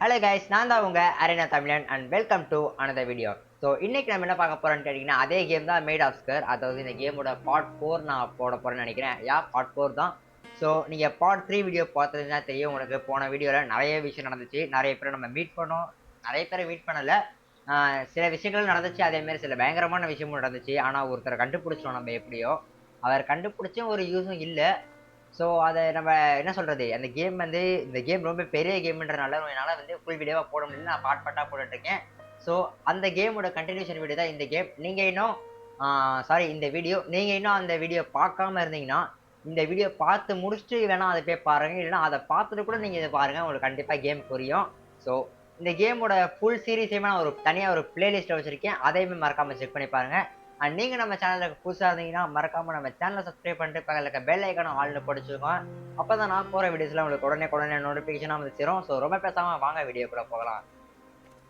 Hello guys, நான் தான் உங்க அரேனா தமிழன் and welcome to another video. So இன்னைக்கு நம்ம என்ன பார்க்க போறோம்னு கேட்டிங்கன்னா, அதே கேம் தான் மேட் ஆஃப் ஸ்கர். அதாவது இந்த கேமோட பார்ட் 4 நான் போட போறேன்னு நினைக்கிறேன். பார்ட் 4 தான். ஸோ நீங்கள் பார்ட் 3 வீடியோ பார்த்ததுன்னா தெரியும். உங்களுக்கு போன வீடியோவில் நிறைய விஷயம் நடந்துச்சு. நிறைய பேரை நம்ம மீட் பண்ணோம். நிறைய பேரை மீட் பண்ணலை. சில விஷயங்கள் நடந்துச்சு. அதேமாரி சில பயங்கரமான விஷயமும் நடந்துச்சு. ஆனால் ஒருத்தரை கண்டுபிடிச்சோம் நம்ம எப்படியோ. அவர் கண்டுபிடிச்சும் ஒரு யூஸும் இல்லை. ஸோ அதை நம்ம என்ன சொல்கிறது, அந்த கேம் வந்து இந்த கேம் ரொம்ப பெரிய கேம்ன்றனால என்னால் வந்து ஃபுல் வீடியோவாக போட முடியல. நான் பார்ட்டாக போட்டுட்ருக்கேன். ஸோ அந்த கேமோட கண்டினியூஷன் வீடியோ தான் இந்த கேம். நீங்கள் இன்னும் இந்த வீடியோ நீங்கள் இன்னும் அந்த வீடியோ பார்க்காம இருந்தீங்கன்னா இந்த வீடியோ பார்த்து முடிச்சுட்டு வேணால் அதை போய் பாருங்கள். இல்லைனா அதை பார்த்துட்டு கூட நீங்கள் இதை பாருங்கள், உங்களுக்கு கண்டிப்பாக கேம் புரியும். ஸோ இந்த கேமோட ஃபுல் சீரீஸையுமே நான் தனியாக ஒரு பிளேலிஸ்ட்டில் வச்சுருக்கேன். அதையுமே மறக்காமல் செக் பண்ணி பாருங்கள். அண்ட் நீங்கள் நம்ம சேனலுக்கு புதுசாக இருந்தீங்கன்னா மறக்காமல் நம்ம சேனலை சப்ஸ்கிரைப் பண்ணிட்டு பக்கத்தில் இருக்க பெல் ஐக்கான ஆல்னு படிச்சுக்கோங்க. அப்போ தான் நான் போகிற வீடியோஸ்லாம் உங்களுக்கு உடனே நோட்டிஃபிகேஷனாக வந்து சேரும். ஸோ ரொம்ப பேசாமல் வாங்க வீடியோ கூட போகலாம்.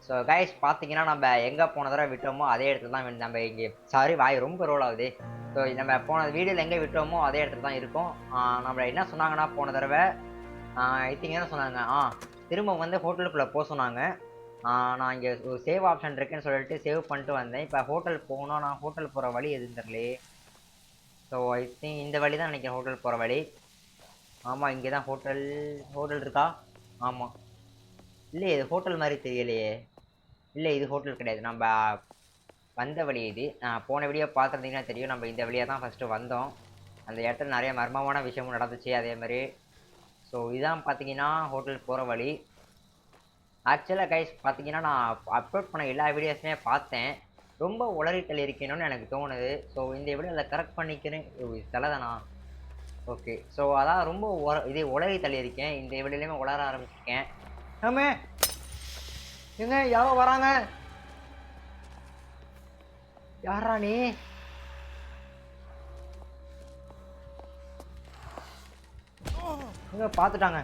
ஸோ கைஸ், பார்த்தீங்கன்னா நம்ம எங்கே போன தடவை விட்டோமோ அதே இடத்துல தான் நம்ம இங்கே வாய் ரொம்ப ரோல் ஆகுது. ஸோ நம்ம போன வீடியோவில் எங்கே விட்டோமோ அதே இடத்துல தான் இருக்கும். நம்மளை என்ன சொன்னாங்கன்னா போன தடவை ஐ திங்க் என்ன சொன்னாங்க, திரும்ப வந்து ஹோட்டலுக்குள்ளே போக சொன்னாங்க. நான் இங்கே ஒரு சேவ் ஆப்ஷன் இருக்குன்னு சொல்லிட்டு சேவ் பண்ணிட்டு வந்தேன். இப்போ ஹோட்டல் போகணும். நான் ஹோட்டல் போகிற வழி எதுன்னு தெரியலையே. ஸோ ஐ திங்க் இந்த வழி தான் நினைக்கிறேன், ஹோட்டல் போகிற வழி. ஆமாம், இங்கே தான் ஹோட்டல் இருக்கா? ஆமாம். இல்லை, இது ஹோட்டல் மாதிரி தெரியலையே. இல்லை, இது ஹோட்டல் கிடையாது. நம்ம வந்த வழி இது. போன வீடியோ பார்த்துருந்தீங்கன்னா தெரியும். நம்ம இந்த வழியாக தான் ஃபஸ்ட்டு வந்தோம். அந்த இடத்துல நிறைய மர்மமான விஷயமும் நடந்துச்சு அதே மாதிரி. ஸோ இதான் பார்த்தீங்கன்னா ஹோட்டல் போகிற வழி. ஆக்சுவலாக கைஸ் பார்த்தீங்கன்னா நான் அப்லோட் பண்ண எல்லா வீடியோஸுமே பார்த்தேன். ரொம்ப உளறித்தல் இருக்கணும்னு எனக்கு தோணுது. ஸோ இந்த வீடியோ அதை கரெக்ட் பண்ணிக்கிறேன். தலைதானா? ஓகே. ஸோ அதான் ரொம்ப உளறி தள்ளியிருக்கேன். இந்த வீடியோலையுமே உளர ஆரம்பிச்சிருக்கேன். ஆமே எங்க யாரோ வராங்க. யாரா நீ? எங்க பார்த்துட்டாங்க.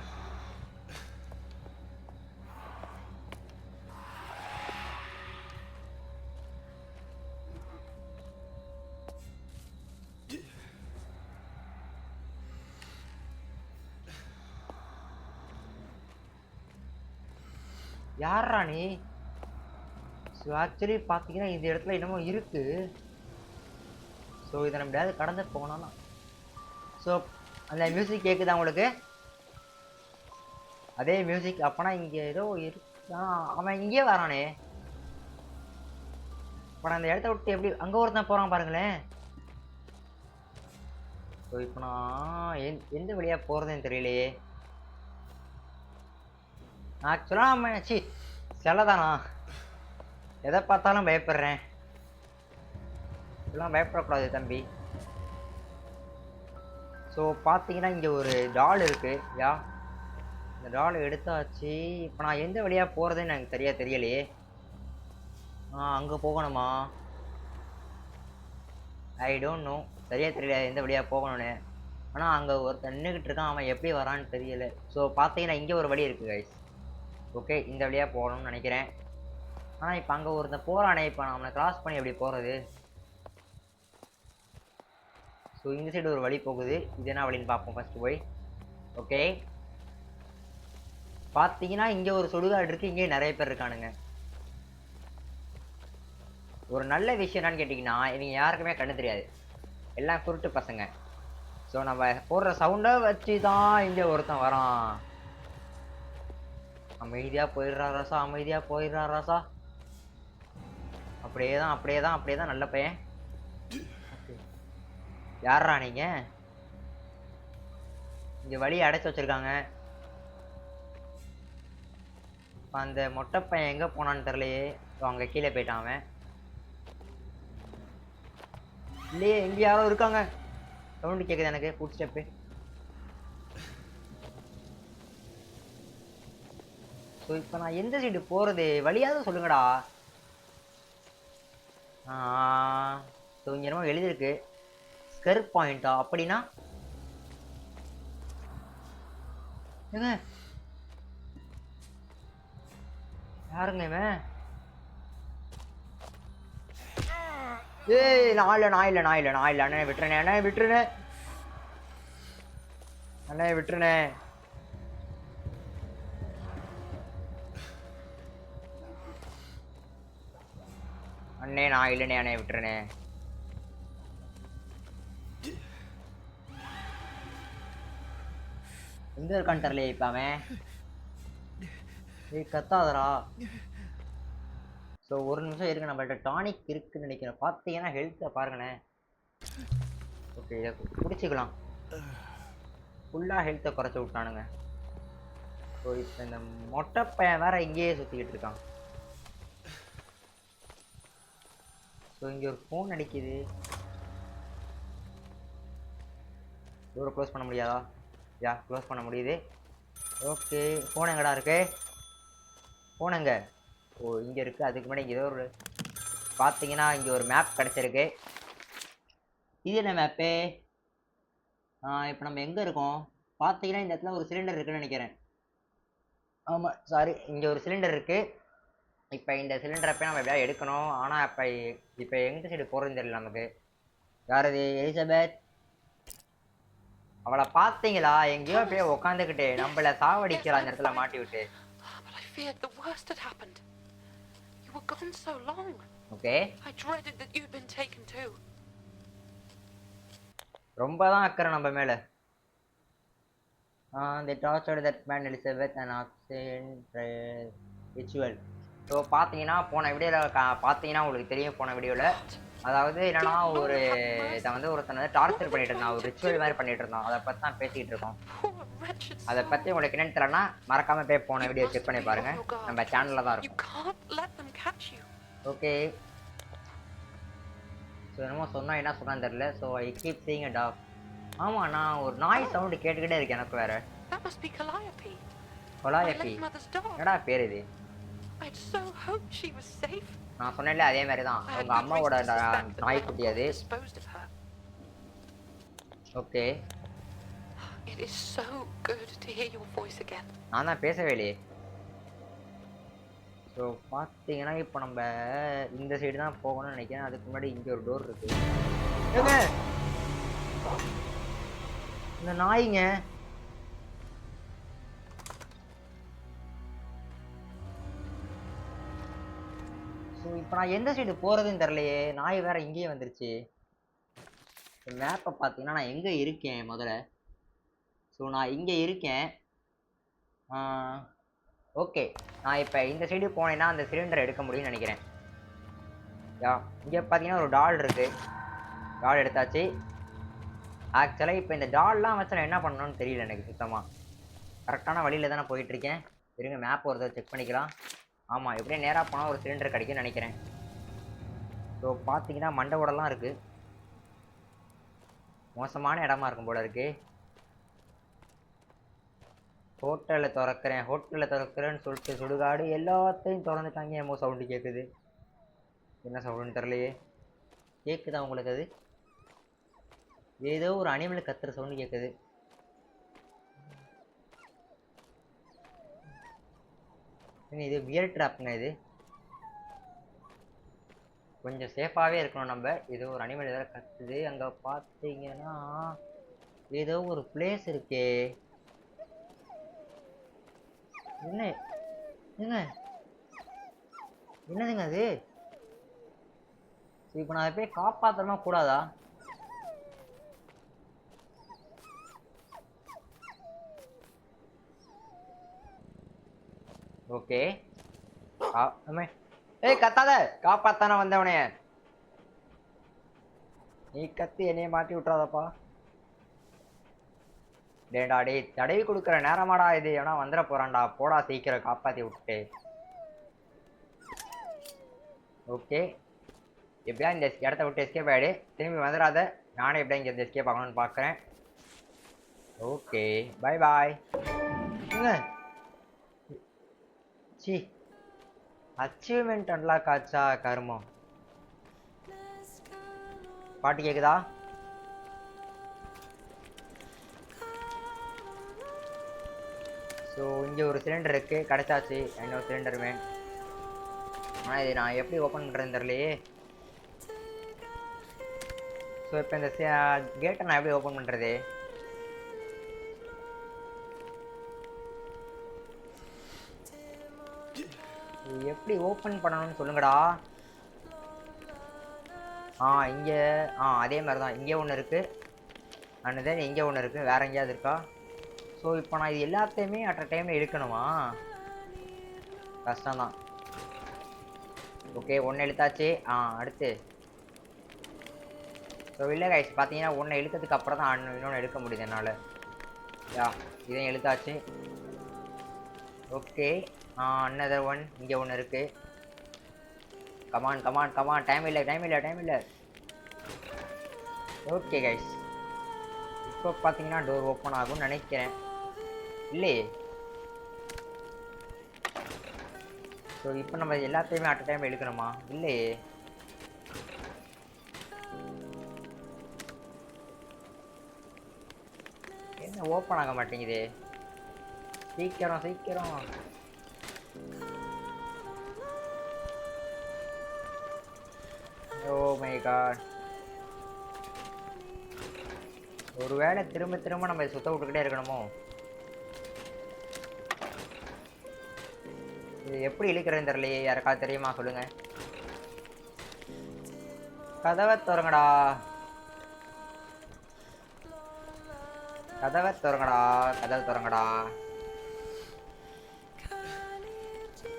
யாரா நீ? ஸோ ஆக்சுவலி பார்த்தீங்கன்னா இந்த இடத்துல என்னமோ இருக்கு. ஸோ இதை நம்ம ஏதாவது கடந்து போகணும்னா ஸோ அந்த மியூசிக் கேட்குதா உங்களுக்கு? அதே மியூசிக். அப்போனா இங்கே ஏதோ இருக்கா? அவன் இங்கேயே வரானே. இப்போ நான் அந்த இடத்த விட்டு எப்படி அங்கே ஒருத்தன் போகிறான் பாருங்களேன். ஸோ இப்போ நான் எந்த வழியாக போகிறதுன்னு தெரியலையே. ஆக்சுவலாக நம்ம செல்லதானா? எதை பார்த்தாலும் பயப்படுறேன். இப்பெல்லாம் பயப்படக்கூடாது தம்பி. ஸோ பார்த்தீங்கன்னா இங்கே ஒரு டால் இருக்குது. இந்த டால் எடுத்தாச்சு. இப்போ நான் எந்த வழியாக போகிறதுன்னு எனக்கு தெரியலையே. அங்கே போகணுமா? I don't know. தெரியல எந்த வழியாக போகணும்னு. ஆனால் அங்கே ஒருத்தன் நின்றுக்கிட்டு இருக்கான். அவன் எப்படி வரான்னு தெரியல. ஸோ பார்த்தீங்கன்னா இங்கே ஒரு வழி இருக்குது கைஸ். ஓகே, இந்த வழியாக போகணும்னு நினைக்கிறேன். ஆனால் இப்போ அங்கே ஒருத்தன் போகிறானே. இப்போ நான் அவனை கிராஸ் பண்ணி எப்படி போகிறது? ஸோ இந்த சைடு ஒரு வழி போகுது. இது என்ன வழின்னு பார்ப்போம் ஃபஸ்ட்டு போய். ஓகே, பார்த்தீங்கன்னா இங்கே ஒரு சுடுகாடு இருக்குது. இங்கே நிறைய பேர் இருக்கானுங்க. ஒரு நல்ல விஷயம் என்னன்னு கேட்டிங்கன்னா, இவங்க யாருக்குமே கண்ணு தெரியாது. எல்லாம் குருட்டு பசங்க. ஸோ நம்ம போடுற சவுண்டை வச்சு தான் இங்கே ஒருத்தன் வரான். அமைதியாக போயிடுறா ராசா, அமைதியாக போயிடுறா ராசா. அப்படியே தான் நல்ல பையன். யாரா நீங்க? இங்கே வழி அடைச்சி வச்சிருக்காங்க. அந்த மொட்டை பையன் எங்கே போனான்னு தெரியலையே. ஸோ அங்கே கீழே போயிட்டான் அவன். இல்லையே, இங்கே யாரோ இருக்காங்க. சவுண்டு கேட்குது எனக்கு, ஃபுட் ஸ்டெப்பு. ஸோ இப்போ நான் எந்த சைடு போகிறது? வழியாவது சொல்லுங்கடா. ஸோ இங்கே என்னமோ எழுதியிருக்கு, ஸ்கர் பாயிண்டா? அப்படின்னா ஏங்க யாருங்க இவன்? ஏய், நான் இல்லை அண்ணே விட்டுருனே, அண்ணே விட்டுருனே. அண்ணே நான் இல்லைண்ணே அண்ணே விட்டுருண்ணே. எங்க இருக்கான்னு தெரியலையே இப்ப அவன். ஏய் கத்தாதடா. ஸோ ஒரு நிமிஷம் இருக்கு, நம்மள்ட்ட டானிக் இருக்குன்னு நினைக்கிறேன். பார்த்தீங்கன்னா ஹெல்த்தை பாருங்களேன். ஓகே இதை பிடிச்சிக்கலாம். ஃபுல்லாக ஹெல்த்தை குறைச்சி விட்டானுங்க. ஸோ இப்போ இந்த மொட்டை பையன் வேற இங்கேயே சுற்றிக்கிட்டு இருக்கான். ஸோ இங்கே ஒரு ஃபோன் அடிக்குது. டோரை க்ளோஸ் பண்ண முடியாதா? யா க்ளோஸ் பண்ண முடியுது. ஓகே ஃபோன் எங்கடா இருக்கு? ஃபோன் எங்க? ஓ இங்கே இருக்குது. அதுக்கு முன்னாடி இங்கே ஏதோ ஒரு பார்த்தீங்கன்னா இங்கே ஒரு மேப் கிடச்சிருக்கு. இது என்ன மேப்பு? இப்போ நம்ம எங்கே இருக்கோம் பார்த்தீங்கன்னா இந்த இடத்துல ஒரு சிலிண்டர் இருக்குன்னு நினைக்கிறேன். ஆமாம் சாரி, இங்கே ஒரு சிலிண்டர் இருக்குது. இப்போ இந்த சிலிண்டரை போய் நம்ம எப்படியா எடுக்கணும். ஆனால் இப்போ எங்கே சைடு போகிறதுன்னு தெரியல நமக்கு. யார் இது? எலிசபெத். அவளை பார்த்தீங்களா? எங்கேயோ போய் உக்காந்துக்கிட்டு நம்மள சாவடிக்கிறா அந்த இடத்துல மாட்டி விட்டு. ஓகே ரொம்ப தான் அக்கறை நம்ம மேல. they tortured that man Elizabeth and accent ritual. So பார்த்தீங்கன்னா போன வீடியோவில் பார்த்தீங்கன்னா உங்களுக்கு தெரியும். போன வீடியோவில் அதாவது என்னன்னா ஒரு இதை வந்து ஒருத்தனை டார்ச்சர் பண்ணிட்டு இருந்தான், ஒரு ரிச்சுவல் மாதிரி பண்ணிட்டு இருந்தான். அதை பற்றி தான் பேசிக்கிட்டு இருக்கோம். அதை பற்றி உங்களுக்கு என்னன்னு தெரியலன்னா மறக்காம போய் போன வீடியோ செக் பண்ணி பாருங்க, நம்ம சேனலில் தான் இருக்கும். ஓகே ஸோ என்னமோ சொன்னா என்ன சொன்னான்னு தெரியல. So I keep seeing a dog. ஆமாம் நான் ஒரு நாய் சவுண்டு கேட்டுக்கிட்டே இருக்கேன் எனக்கு வேற. கொலாயப்பி என்னடா பேர் இது? நான் சொன்னேன்ல அதே மாதிரி தான் உங்க அம்மாவோட நாய்க்குட்டி அது. ஓகே நான் தான் பேசவே இல்லையே. ஸோ பார்த்தீங்கன்னா இப்போ நம்ம இந்த சைடு தான் போகணும்னு நினைக்கிறேன். அதுக்கு முன்னாடி இங்கே ஒரு டோர் இருக்கு. ஏங்க இந்த நாய்ங்க ஸோ இப்போ நான் எந்த சைடு போகிறதுன்னு தெரிலையே. நாய் வேற இங்கேயே வந்துருச்சு. மேப்பை பார்த்தீங்கன்னா நான் எங்கே இருக்கேன் முதல்ல. ஸோ நான் இங்கே இருக்கேன். ஓகே நான் இப்போ இந்த சைடு போனேன்னா அந்த சிலிண்டர் எடுக்க முடியும்னு நினைக்கிறேன். யா இங்கே பார்த்தீங்கன்னா ஒரு டால் இருக்குது. டால் எடுத்தாச்சு. ஆக்சுவலாக இப்போ இந்த டால்லாம் வச்சு நான் என்ன பண்ணணும்னு தெரியல எனக்கு சுத்தமாக. கரெக்டான வழியில் தானே போயிட்டுருக்கேன். இருங்க மேப் ஒரு தடவை செக் பண்ணிக்கலாம். ஆமாம் எப்படியே நேராக போனால் ஒரு சிலிண்டர் கிடைக்கும்னு நினைக்கிறேன். ஸோ பார்த்தீங்கன்னா மண்டவோடலாம் இருக்குது. மோசமான இடமா இருக்கும் போல இருக்கு. ஹோட்டலில் திறக்கிறேன்னு சொல்லிட்டு சுடுகாடு எல்லாத்தையும் திறந்துட்டாங்க. என்னமோ சவுண்டு கேட்குது. என்ன சவுண்டுன்னு தெரியலையே. கேட்குதா உங்களுக்கு? அது ஏதோ ஒரு அனிமல் கத்துற சவுண்டு கேட்குது. இது வியர் ட்ராப்புங்க. இது கொஞ்சம் சேஃபாகவே இருக்கணும் நம்ம. ஏதோ ஒரு அனிமல் ஏதாவது கத்துது. அங்கே பார்த்தீங்கன்னா ஏதோ ஒரு பிளேஸ் இருக்கே. என்னதுங்க அது? இப்போ நான் அதை போய் காப்பாற்றணுமா கூடாதா? ஓகே ஏய் கத்தாத, காப்பாத்தான வந்தவனே. நீ கத்தி என்னைய மாட்டி விட்டுறாதப்பா. டேடா டே தடவி கொடுக்குற நேரமாடா இது. ஏன்னா வந்துட போறான்டா. போடா சீக்கிரம் காப்பாற்றி விட்டுட்டு. ஓகே எப்படியா இந்த இடத்த விட்டு எஸ்கேப் ஆகிடு. திரும்பி வந்துடாத. நானே எப்படியா இங்கே எஸ்கேப் ஆகணும்னு பார்க்குறேன். ஓகே பாய் பாய். சி அச்சீவ்மெண்ட் அன்லாக் ஆச்சா கருமம். பாட்டு கேக்குதா? ஸோ இங்கே ஒரு சிலிண்டர் இருக்கு, கிடைச்சாச்சு. இன்னொரு சிலிண்டருமே. ஆனால் இது நான் எப்படி ஓப்பன் பண்ணுறேன்னு தெரியலையே. ஸோ இப்போ இந்த கேட்டை நான் எப்படி ஓப்பன் பண்ணுறது? எப்படி ஓப்பன் பண்ணணும்னு சொல்லுங்கடா. இங்கே அதே மாதிரி தான் இங்கே ஒன்று இருக்குது. அண்ட் தென் இங்கே ஒன்று இருக்குது. வேறு எங்கேயாவது இருக்கா? ஸோ இப்போ நான் இது எல்லாத்தையுமே அட் அ டைமில் இழுக்கணுமா? கஷ்டம்தான். ஓகே, ஒன்று இழுத்தாச்சு. அடுத்து ஸோ இல்லை கைஸ், பார்த்தீங்கன்னா ஒன்று இழுத்ததுக்கு அப்புறம் தான் இன்னொன்று எடுக்க முடியுது என்னால். இதையும் இழுத்தாச்சு. Okay, another one. இங்கே ஒன்று இருக்குது. கமான் கமான் கமான், டைம் இல்லை. ஓகே கைஸ், இப்போ பார்த்தீங்கன்னா டோர் ஓப்பன் ஆகும்னு நினைக்கிறேன். இல்லையே. ஸோ இப்போ நம்ம எல்லாத்தையுமே அட் டைம் எடுக்கணுமா? இல்லையே. என்ன ஓப்பன் ஆக மாட்டேங்குது? சீக்கிரம். Oh my God. ஒருவேளை திரும்ப நம்ம சுத்த விட்டுக்கிட்டே இருக்கணுமோ? இது எப்படி இழுக்கிறேன்னு தெரியலையே. யாருக்காவது தெரியுமா? சொல்லுங்க. கதவை திறங்கடா. கதவை திறங்கடா.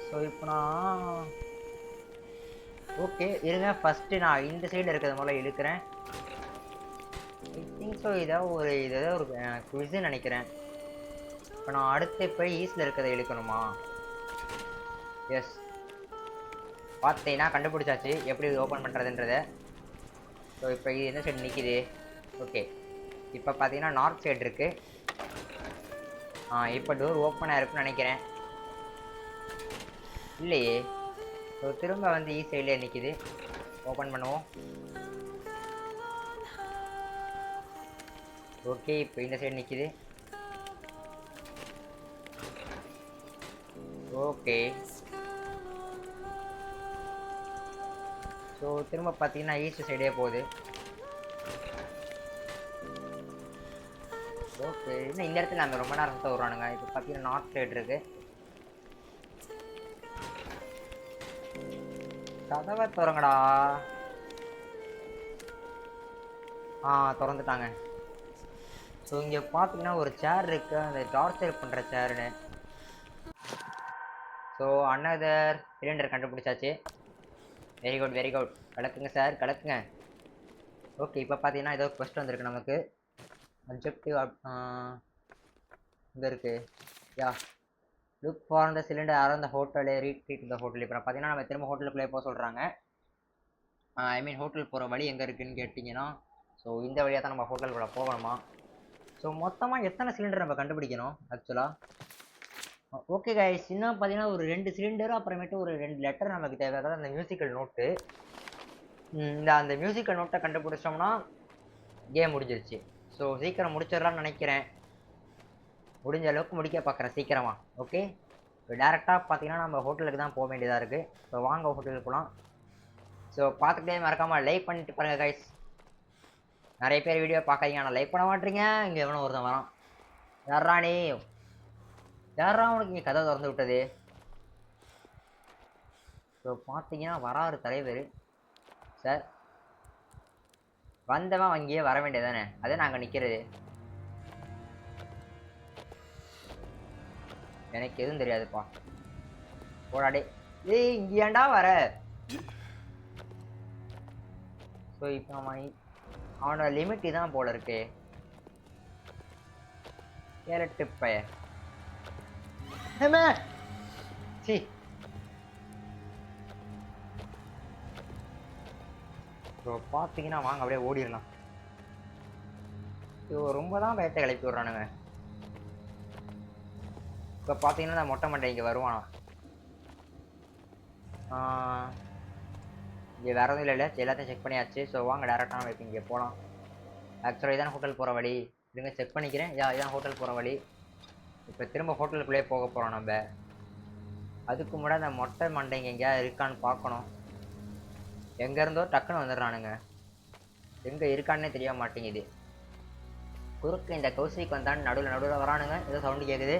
ஸோ இப்போ நான் ஓகே இருங்க, ஃபஸ்ட்டு நான் இந்த சைடில் இருக்கிறது மூலம் இழுக்கிறேன். ஐ திங்க் ஸோ இதை ஒரு குவிஸ்ன்னு நினைக்கிறேன். இப்போ நான் அடுத்து போய் ஈஸ்டில் இருக்கிறத இழுக்கணுமா? எஸ், பார்த்தீங்கன்னா கண்டுபிடிச்சாச்சு எப்படி ஓப்பன் பண்ணுறதுன்றத. ஸோ இப்போ இது எந்த சைடு நிற்கிது? ஓகே, இப்போ பார்த்தீங்கன்னா நார்த் சைடு இருக்குது. இப்போ டோர் ஓப்பன் ஆகிருக்குன்னு நினைக்கிறேன். இல்லையே. ஸோ திரும்ப வந்து ஈஸ்ட் சைட்லேயே நிற்கிது. ஓப்பன் பண்ணுவோம். ஓகே, இப்போ இந்த சைடு நிற்கிது. ஓகே, ஸோ திரும்ப பார்த்தீங்கன்னா ஈஸ்ட் சைடே போகுது. ஓகே, இன்னும் இந்த இடத்துல நம்ம ரொம்ப நேரம் தான் வருவானுங்க. இப்போ பார்த்தீங்கன்னா நார்த் சைடு இருக்கு. கதவை திறங்கடா. திறந்துட்டாங்க. ஸோ இங்கே பார்த்தீங்கன்னா ஒரு சேர் இருக்கு, அந்த டார்ச்சர் பண்ணுற சேர்னு. ஸோ அனதர் சிலிண்டர் கண்டுபிடிச்சாச்சு. Very good. கலக்குங்க சார், கலக்குங்க. ஓகே, இப்போ பார்த்தீங்கன்னா ஏதோ கொஸ்டின் வந்திருக்கு நமக்கு. அப்ஜெக்டிவ் இங்கே இருக்குது. Look for the cylinder around the hotel, retreat the hotel. இப்போ பார்த்தீங்கன்னா நம்ம திரும்ப ஹோட்டலுக்குள்ளே போக சொல்கிறாங்க. ஐ மீன் ஹோட்டல் போகிற வழி எங்கே இருக்குதுன்னு கேட்டிங்கன்னா, ஸோ இந்த வழியாக தான் நம்ம ஹோட்டலுக்குள்ளே போகணுமா? ஸோ மொத்தமாக எத்தனை சிலிண்டர் நம்ம கண்டுபிடிக்கணும் ஆக்சுவலாக? ஓகே கைஸ், இன்னும் பார்த்தீங்கன்னா ஒரு 2 சிலிண்டர், அப்புறமேட்டு ஒரு 2 லெட்டர் நமக்கு தேவை. அதாவது அந்த மியூசிக்கல் நோட்டு. அந்த மியூசிக்கல் நோட்டை கண்டுபிடிச்சோம்னா கேம் முடிஞ்சிருச்சு. ஸோ சீக்கிரம் முடிச்சிடலான்னு நினைக்கிறேன். முடிஞ்ச அளவுக்கு முடிக்க பார்க்குறேன் சீக்கிரமாக. ஓகே, இப்போ டேரெக்டாக பார்த்தீங்கன்னா நம்ம ஹோட்டலுக்கு தான் போக வேண்டியதாக இருக்குது. ஸோ வாங்க ஹோட்டலுக்கு போகலாம். ஸோ பார்த்துக்கிட்டே மறக்காமல் லைக் பண்ணிட்டு பாருங்கள் கைஸ். நிறைய பேர் வீடியோ பார்க்காதீங்க, ஆனால் லைக் பண்ண மாட்டீங்க. இங்கே எவனோ ஒருத்தன் வரான். யாரா உனக்கு இங்கே கதை திறந்து விட்டது? ஸோ பார்த்தீங்கன்னா வராரு தலைவர். சார், வந்தவன் அங்கேயே வர வேண்டியதானே, அதே நாங்கள் நிற்கிறது. எனக்கு எதுவும் தெரியாதுப்பா. போடாடே. இங்கே ஏன்டா வர? ஸோ இப்போ அவனோட லிமிட் தான் போல இருக்கு. கேரட்டு பைய. சி, ஸோ பார்த்தீங்கன்னா வாங்க அப்படியே ஓடிடலாம். ஸோ ரொம்ப தான் பயத்தை கிளப்பி விட்றானுங்க. இப்போ பார்த்தீங்கன்னா நான் மொட்டை மண்டை இங்கே வருவானா? இங்கே வேறு எதுவும் இல்லை. எல்லாத்தையும் செக் பண்ணியாச்சு. ஸோ வாங்க டேரெக்டாக நம்ம இப்போ இங்கே போகலாம். ஆக்சுவலாக இதான் ஹோட்டல் போகிற வழி. இதுங்க செக் பண்ணிக்கிறேன். இதான் ஹோட்டல் போகிற வழி. இப்போ திரும்ப ஹோட்டலுக்குள்ளேயே போக போகிறோம் நம்ம. அதுக்கு முன்னாடி அந்த மொட்டை மண்டைங்க எங்கேயாவது இருக்கான்னு பார்க்கணும். எங்கேருந்தோ டக்குன்னு வந்துடுறானுங்க. எங்கே இருக்கான்னே தெரிய மாட்டேங்குது. குறுக்கு இந்த கௌசிக்கு வந்தான்னு நடுவில் வரானுங்க. ஏதோ சவுண்டு கேட்குது.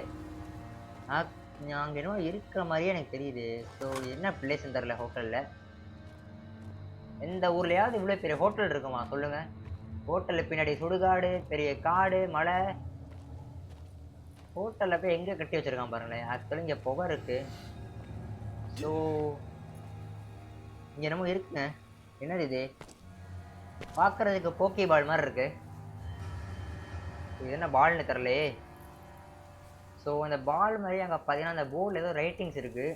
அங்கே என்னவோ இருக்கிற மாதிரியே எனக்கு தெரியுது. ஸோ என்ன பிளேஸ்ன்னு தெரில ஹோட்டலில். எந்த ஊர்லயாவது இவ்வளோ பெரிய ஹோட்டல் இருக்குமா சொல்லுங்க? ஹோட்டலு பின்னாடி சுடுகாடு, பெரிய காடு, மலை. ஹோட்டல்ல போய் எங்க கட்டி வச்சிருக்கான் பாருங்களேன். ஆக்சுவலி இங்க புகை இருக்கு. ஸோ இங்க என்னமோ இருக்குங்க. என்னது இது? பார்க்கறதுக்கு போக்கி பால் மாதிரி இருக்கு. இது என்ன பால்னு தெரியலையே. ஸோ அந்த பால் மாதிரி அங்கே பார்த்தீங்கன்னா அந்த போர்டில் ஏதோ ரைட்டிங்ஸ் இருக்கு.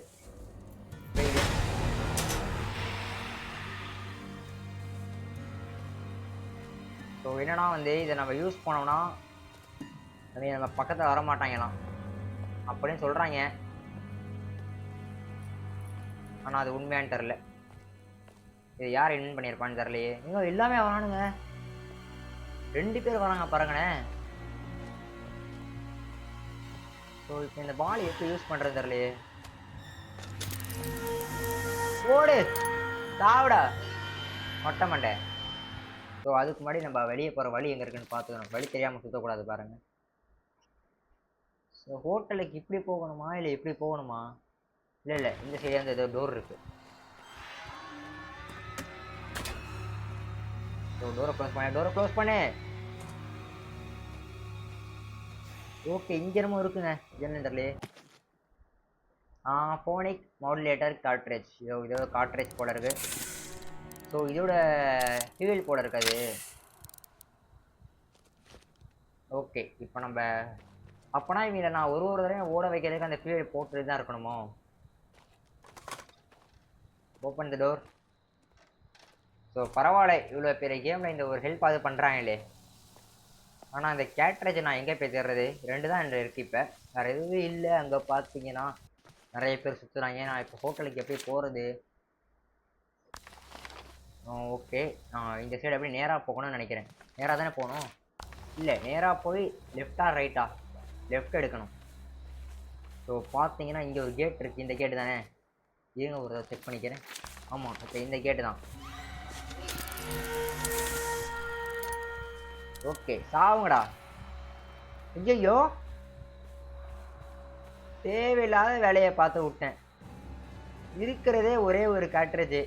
ஸோ என்னன்னா வந்து இதை நம்ம யூஸ் பண்ணோம்னா நம்ம பக்கத்தில் வரமாட்டாங்களாம் அப்படின்னு சொல்கிறாங்க. ஆனால் அது உண்மையானு தெரில. இது யார் இன்வென்ட் பண்ணியிருப்பான்னு தெரிலையே. இன்னும் எல்லாமே வரானுங்க. 2 பேர் வராங்க பாருங்களேன். ஸோ இப்போ இந்த பால் எப்படி யூஸ் பண்ணுறது தெரியலையே. ஓடு சாவிடா மொட்டை மண்டை. ஸோ அதுக்கு முன்னாடி நம்ம வெளியே போகிற வழி எங்கே இருக்குன்னு பார்த்துக்கணும். வழி தெரியாமல் சுற்றக்கூடாது பாருங்க. ஸோ ஹோட்டலுக்கு இப்படி போகணுமா இல்லை இப்படி போகணுமா? இல்லை இந்த சைடு அந்த ஏதோ டோர் இருக்கு. ஸோ டோரை க்ளோஸ் பண்ணு. ஓகே இங்கே என்னமோ இருக்குங்க. என்னன்னு தெரியலையே. Phonic modulator கார்ட்ரேஜ். இதோட கார்ட்ரேஜ் போல இருக்கு. ஸோ இதோட ஃபியூல் போல இருக்காது. ஓகே இப்போ நம்ம அப்போனா இவங்களை நான் ஒரு தடவையும் ஓட வைக்கிறதுக்கு அந்த ஃபியூல் போட்டுட்டு தான் இருக்கணுமோ? Open the door. ஸோ பரவாயில்ல, இவ்வளோ பெரிய கேமில் இந்த ஒரு ஹெல்ப் அது பண்ணுறாங்களே. ஆனால் அந்த கேட்ரேஜ் நான் எங்கே போய் தேடுறது? 2 தான் என்கிட்ட இருக்குது. இப்போ வேறு எதுவும் இல்லை. அங்கே பார்த்தீங்கன்னா நிறைய பேர் சுற்றுறாங்க. நான் இப்போ ஹோட்டலுக்கு எப்படி போகிறது? ஓகே இந்த சைடு எப்படி நேராக போகணும்னு நினைக்கிறேன். நேராக தானே போகணும்? இல்லை நேராக போய் லெஃப்டா ரைட்டா? லெஃப்ட் எடுக்கணும். ஸோ பார்த்தீங்கன்னா இங்கே ஒரு கேட் இருக்குது. இந்த கேட்டு தானே? இருங்க ஒரு செக் பண்ணிக்கிறேன். ஆமாம் ஓகே இந்த கேட்டு தான். ஓகே சாவுங்கடா. ஐயோ தேவையில்லாத வேலையை பார்த்து விட்டேன். இருக்கிறதே ஒரே ஒரு காட்ரேஜ்.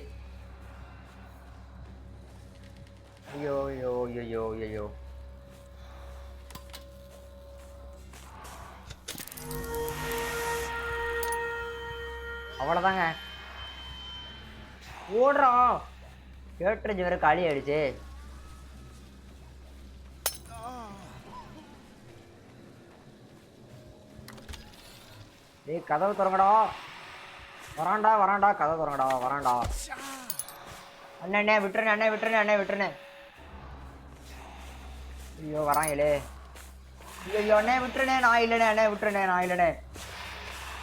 ஐயோ ஐயோ ஐயோ ஐயோ. அவ்வளோதாங்க. ஓடுறான். கேட்ரேஜ் வேற காலி ஆயிடுச்சு. டேய் கதவு திறங்கடா. வராண்டா கதவு திறங்கடா. வராண்டா. அண்ணே விட்டுருனே. ஐயோ வராங்களே. ஐயோ அண்ணே விட்டுருனே. நான் இல்லைண்ணே.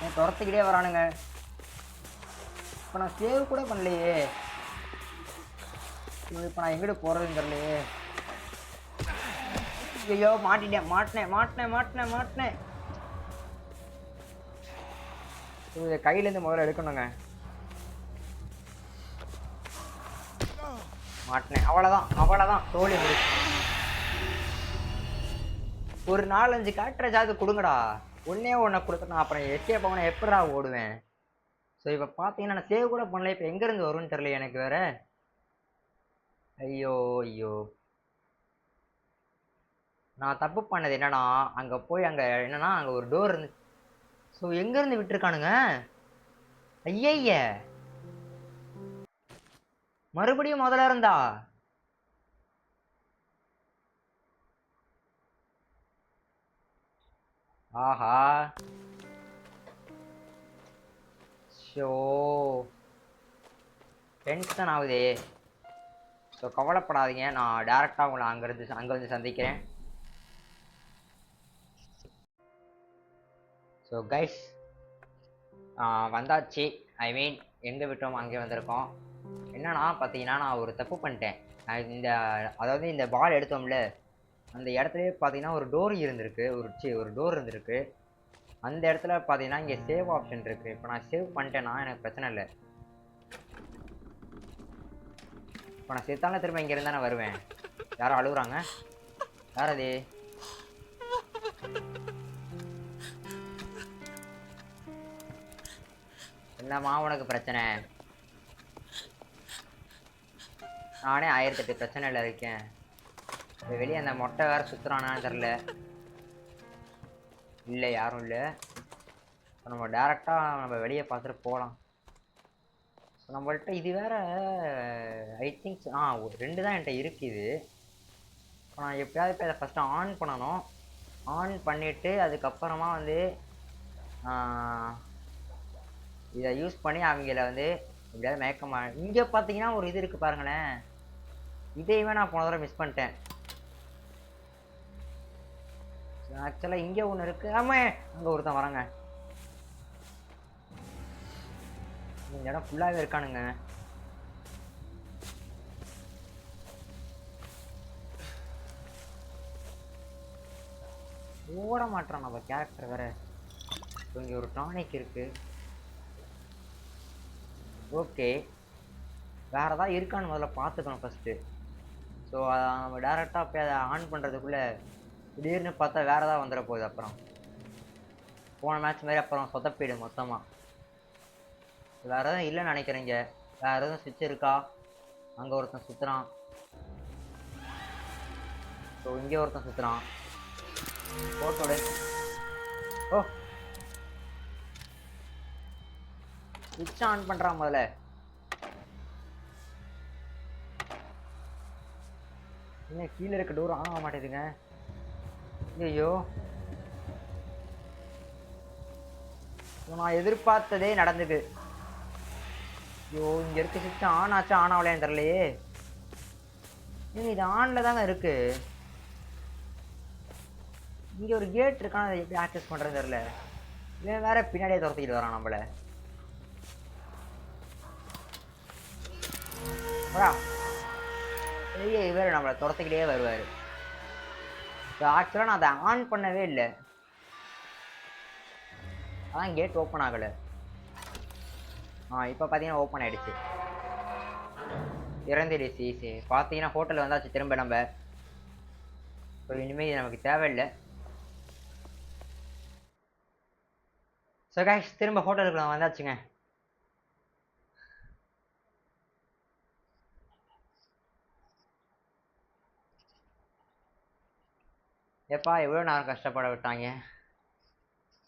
என் துரத்துக்கிட்டே வரானுங்க. இப்போ நான் சேவ் கூட பண்ணலையே. இப்போ நான் எங்கிட்ட போகிறதுன்னு தெரியலையே. ஐயோ மாட்டினேன். இதை கையிலேருந்து முதல்ல எடுக்கணுங்க. மாட்டினேன். அவ்வளோதான் தோழி முடிச்சு. ஒரு 4-5 காட்ரேஜாவது கொடுங்கடா. ஒன்னே கொடுத்து நான் அப்புறம் எஸ்கேப் ஆகணும். எப்படா ஓடுவேன்? ஸோ இப்போ பார்த்தீங்கன்னா நான் சேவ் கூட பண்ணல. இப்போ எங்கேருந்து வரும்னு தெரியல எனக்கு வேற. ஐயோ நான் தப்பு பண்ணது என்னன்னா அங்கே போய் அங்கே ஒரு டோர் இருந்து. ஸோ எங்கேருந்து விட்டுருக்கானுங்க? ஐய மறுபடியும் முதல்ல இருந்தா. ஆஹா ஷோ டென்ஷன் ஆகுதே. ஸோ கவலைப்படாதீங்க, நான் டேரெக்டாக உங்களை அங்கே வந்து சந்திக்கிறேன். ஸோ கைஸ் வந்தாச்சு. ஐ மீன் எங்கே விட்டோம் அங்கே வந்திருக்கோம். என்னன்னா பார்த்தீங்கன்னா நான் ஒரு தப்பு பண்ணிட்டேன். அதாவது இந்த பால் எடுத்தோம்ல அந்த இடத்துலயே பார்த்தீங்கன்னா ஒரு டோர் இருந்திருக்கு. ஒரு டோர் இருந்திருக்கு. அந்த இடத்துல பார்த்தீங்கன்னா இங்கே சேவ் ஆப்ஷன் இருக்குது. இப்போ நான் சேவ் பண்ணிட்டேன்னா எனக்கு பிரச்சனை இல்லை. இப்போ நான் செத்தாலும் திரும்ப இங்கே இருந்தால் நான் வருவேன். யாரும் அழுகுறாங்க. யார் அது? என்னம்மா உனக்கு பிரச்சனை? நானே 1008 பிரச்சனையில் இருக்கேன். வெளியே அந்த மொட்டை வேற சுத்துறானான்னு தெரில. இல்லை யாரும் இல்லை. நம்ம டேரெக்டாக நம்ம வெளியே பார்த்துட்டு போகலாம். ஸோ நம்மள்ட்ட இது வேற ஐ திங்க் 2 தான் என்கிட்ட இருக்குது. இப்போ நான் எப்படியாவது இப்போ இதை ஃபஸ்ட்டு ஆன் பண்ணணும். ஆன் பண்ணிவிட்டு அதுக்கப்புறமா வந்து இதை யூஸ் பண்ணி அவங்கள வந்து எப்படியாவது மயக்கமா. இங்கே பார்த்தீங்கன்னா ஒரு இது இருக்குது பாருங்களேன். இதையுமே நான் போன தடவை மிஸ் பண்ணிட்டேன். ஆக்சுவலாக இங்கே ஒன்று இருக்குது. ஆமாம் அங்கே ஒருத்தன் வராங்க. இந்த இடம் ஃபுல்லாகவே இருக்கானுங்க. ஓட மாட்டான் நம்ம கேரக்டர் வேற. இங்கே ஒரு டானிக் இருக்கு. ஓகே வேற ஏதாவது இருக்கான்னு முதல்ல பார்த்துக்கணும் ஃபஸ்ட்டு. ஸோ அதை நம்ம டேரெக்டாக போய் அதை ஆன் பண்ணுறதுக்குள்ளே திடீர்னு பார்த்தா வேறு ஏதாவது வந்துட போகுது. அப்புறம் போன மேட்ச் மாதிரி அப்புறம் சொதப்பிடும் மொத்தமாக. வேறு எதுவும் இல்லைன்னு நினைக்கிறீங்க. வேறு எதுவும் சுவிட்ச் இருக்கா? அங்கே ஒருத்தன் சுற்றுறான். ஸோ இங்கே ஒருத்தன் சுற்றுறான். போட்டோட ஓ சுவிட்ச் ஆன் பண்ணுறான் முதல்ல. இன்னும் கீழே இருக்க டோர் ஆன் ஆக மாட்டேதுங்க. ஐயோ நான் எதிர்பார்த்ததே நடந்தது. ஐயோ இங்கே இருக்க சுவிட்ச் ஆன் ஆச்சா ஆன் ஆகலையான்னு தெரியலையே. இது ஆனில் தாங்க இருக்கு. இங்கே ஒரு கேட் இருக்கான அதை எப்படி ஆக்சஸ் பண்ணுறது தெரியல. இவன் வேற பின்னாடியே துரத்திக்கிட்டு வரான் நம்மளை. பெரிய இவர் நம்மளை துரத்திக்கிட்டே வருவார். ஆக்சுவலாக நான் அதை ஆன் பண்ணவே இல்லை. அதான் கேட் ஓப்பன் ஆகலை. இப்போ பார்த்தீங்கன்னா ஓப்பன் ஆகிடுச்சு. இறந்துடுச்சு ஈஸி. பார்த்தீங்கன்னா ஹோட்டலில் வந்தாச்சு திரும்ப நம்ம. ஸோ இனிமேல் நமக்கு தேவையில்லை. ஸோ கைஸ் திரும்ப ஹோட்டலுக்கு நான் வந்தாச்சுங்க. எப்பா எவ்வளோ நேரம் கஷ்டப்பட விட்டாங்க.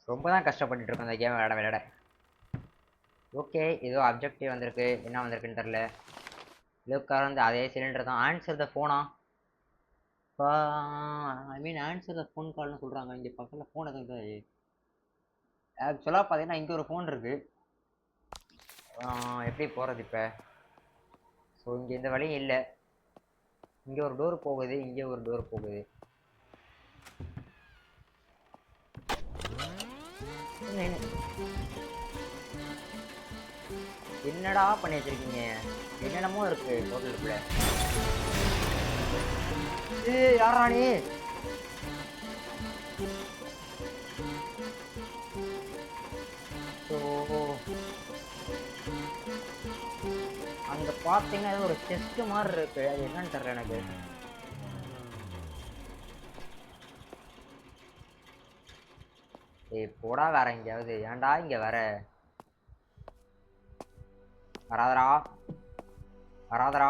ரொம்ப தான் கஷ்டப்பட்டுட்டு இருக்கோம் இந்த கேம் விளையாட. ஓகே ஏதோ அப்ஜெக்டிவ் வந்திருக்கு. என்ன வந்திருக்குன்னு தெரில. லுக்காக வந்து அதே சிலிண்டர் தான். ஆன்சர் த ஃபோனா? I mean answer the phone கால்னு சொல்கிறாங்க. இங்கே பக்கத்தில் ஃபோன் எதுவும் ஆக்சுவலாக பார்த்தீங்கன்னா இங்கே ஒரு ஃபோன் இருக்குது. எப்படி போகிறது இப்போ? ஸோ இங்கே இந்த வழியும் இல்லை. இங்கே ஒரு டோர் போகுது, இங்கே ஒரு டோர் போகுது. என்னடா பண்ணி வச்சிருக்கீங்க? என்னென்னமோ இருக்கு ஹோட்டலுக்குள்ள. யாரா நீ? அங்க பாத்தீங்கன்னா ஒரு செஸ்ட் மாதிரி இருக்கு. அது என்னன்னு தெரியல எனக்கு. ஏய் போடா வேற எங்கேயாவது. ஏன்டா இங்க வர? வராதரா வராதரா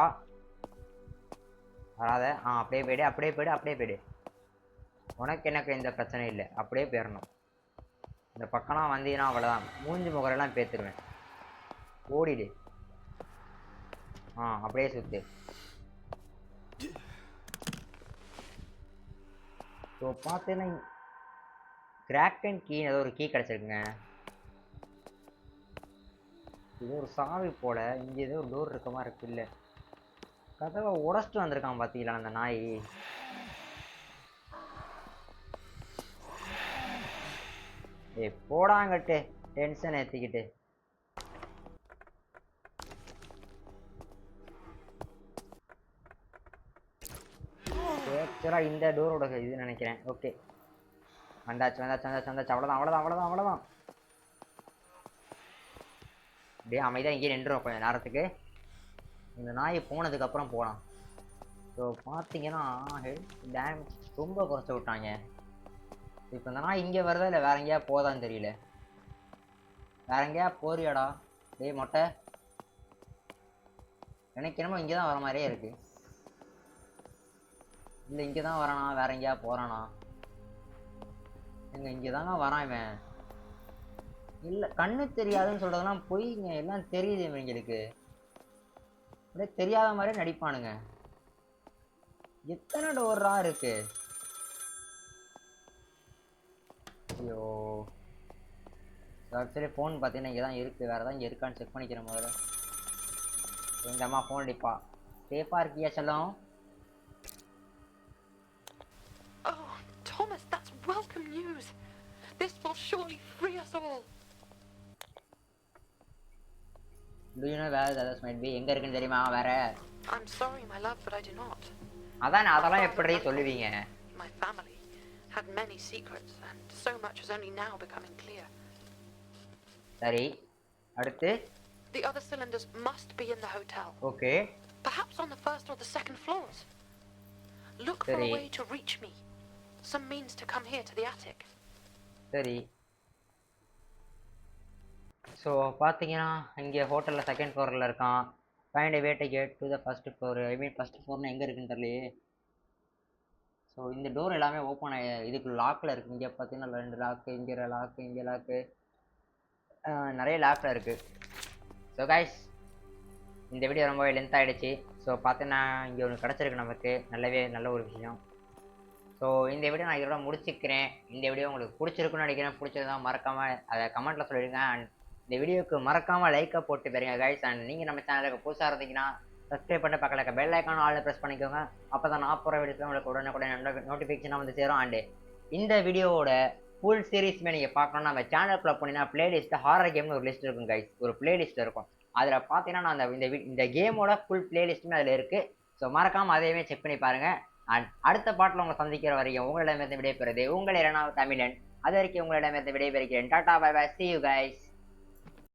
வராத. அப்படியே போயிடு அப்படியே போயிடு அப்படியே போயிடு. உனக்கு எனக்கு எந்த பிரச்சனையும் இல்லை. அப்படியே போயிடணும். இந்த பக்கம்லாம் வந்தீங்கன்னா அவ்வளோதான். மூஞ்சி முகரெல்லாம் பேத்துருவேன். ஓடிடு. அப்படியே சுத்து. ஸோ பார்த்தீங்கன்னா கிராக்கன் கீ ஏதோ ஒரு கீ கிடச்சிருக்குங்க. இது ஒரு சாவி போல. இங்கே ஏதோ ஒரு டோர் இருக்க மாதிரி இருக்கு. இல்லை கதவை உடச்சிட்டு வந்திருக்கான் பார்த்தீங்களா அந்த நாய். போடாங்கட்டு டென்ஷன் ஏற்றிக்கிட்டு. ஆக்சுவலாக இந்த டோரோட இது நினைக்கிறேன். ஓகே வந்தாச்சு வந்தாச்சு வந்தாச்சு வந்தாச்சு. அவ்வளோதான் அவ்வளோதான் அவ்வளோதான் அவ்வளோதான். அப்படியே அமைதியாக இங்கேயே நின்றுடும் கொஞ்சம் நேரத்துக்கு. இந்த நாய் போனதுக்கப்புறம் போகலாம். ஸோ பார்த்தீங்கன்னா டேம் ரொம்ப குறைச்சி விட்டாங்க. இப்போ இந்த நாய் இங்கே வருதா இல்லை வேற எங்கேயா போதான்னு தெரியல. வேற எங்கேயா போறியாடா டேய் மொட்டை? எனக்கு என்னமோ இங்கே தான் வர மாதிரியே இருக்கு. இல்லை இங்கே தான் வரானா, வேற எங்கேயா போறானா? எங்க இங்கே தாங்க வரான் இவன். இல்லை கண்ணு தெரியாதுன்னு சொல்றதெல்லாம் பொய்ங்க, எல்லாம் தெரியுது இவங்களுக்கு. அப்படியே தெரியாத மாதிரியே நடிப்பானுங்க. எத்தனை டோரா இருக்கு? ஐயோ ஆக்சுவலி ஃபோன் பார்த்தீங்கன்னா இங்கே தான் இருக்குது. வேறு ஏதாவது இங்கே இருக்கான்னு செக் பண்ணிக்கிறேன் முதல்ல. எங்கள் அம்மா ஃபோன் அடிப்பா. சேஃபாக இருக்கியா செல்லம்? Oh, Thomas, that's welcome news. This will surely free us all. Do you know where the others might be? எங்கே இருக்குன்னு தெரியுமா வேற? I'm sorry, my love, but I do not. அதான் அதெல்லாம் எப்படி சொல்லுவீங்க? My family had many secrets, and so much is only now becoming clear. சரி, அடுத்து? The other cylinders must be in the hotel. Okay. Perhaps on the first or the second floors. Look for a way to reach me. Some means to come here to the attic. சரி. So பார்த்தீங்கன்னா இங்கே ஹோட்டலில் second ஃப்ளோரில் இருக்கான். Find a way to get to the first floor. I mean first ஃப்ளோர்னா எங்கே இருக்குன்னு தெரியலையே. ஸோ இந்த டோர் எல்லாமே ஓப்பன் இதுக்கு லாக்கில் இருக்குது. இங்கே பார்த்தீங்கன்னா 2 லாக்கு, இங்கே லாக்கு, இங்கே லாக்கு, நிறைய லாக்கில் இருக்குது. ஸோ கைஸ் இந்த வீடியோ ரொம்பவே லென்த் ஆகிடுச்சு. ஸோ பார்த்தீங்கன்னா இங்கே ஒன்று கிடச்சிருக்கு நமக்கு, நல்ல ஒரு விஷயம். ஸோ இந்த வீடியோ நான் இதோட முடிச்சுக்கிறேன். இந்த வீடியோ உங்களுக்கு பிடிச்சிருக்குன்னு நினைக்கிறேன். பிடிச்சிருந்தா மறக்காமல் அதை கமெண்ட்டில் சொல்லிடுங்க. அண்ட் இந்த வீடியோவுக்கு மறக்காமல் லைக்கை போட்டு பாருங்க கைஸ். அண்ட் நீங்கள் நம்ம சேனலுக்கு புதுசாக இருந்தீங்கன்னா சப்ஸ்கிரைப் பண்ணி பக்கத்தில் பெல் ஐக்கான ஆளில் ப்ரெஸ் பண்ணிக்கோங்க. அப்போ தான் நான் போகிற வீடியோஸ் உங்களுக்கு உடனே நோட்டிஃபிகேஷனாக வந்து சேரும். அண்டு இந்த வீடியோவோட ஃபுல் சீரீஸ்மே நீங்கள் பார்க்கணும்னா நம்ம சேனலுக்குள்ள போனீங்கன்னா பிளேலிஸ்ட்டு ஹாரர் கேம்னு ஒரு லிஸ்ட் இருக்கும் கைஸ். ஒரு பிளேலிஸ்ட் இருக்கும். அதில் பார்த்தீங்கன்னா நான் இந்த கேமோட ஃபுல் பிளேலிஸ்ட்டுமே அதில் இருக்குது. ஸோ மறக்காமல் அதையுமே செக் பண்ணி பாருங்கள். அண்ட் அடுத்த பாட்டில் உங்களை சந்திக்கிற வரைக்கும் உங்களிடமிருந்து விடைபெறுது உங்கள் இரண்டாவது தமிழன். அது வரைக்கும் உங்களிடமிருந்து விடைபெறுகிறேன். Tata bye bye, see you guys.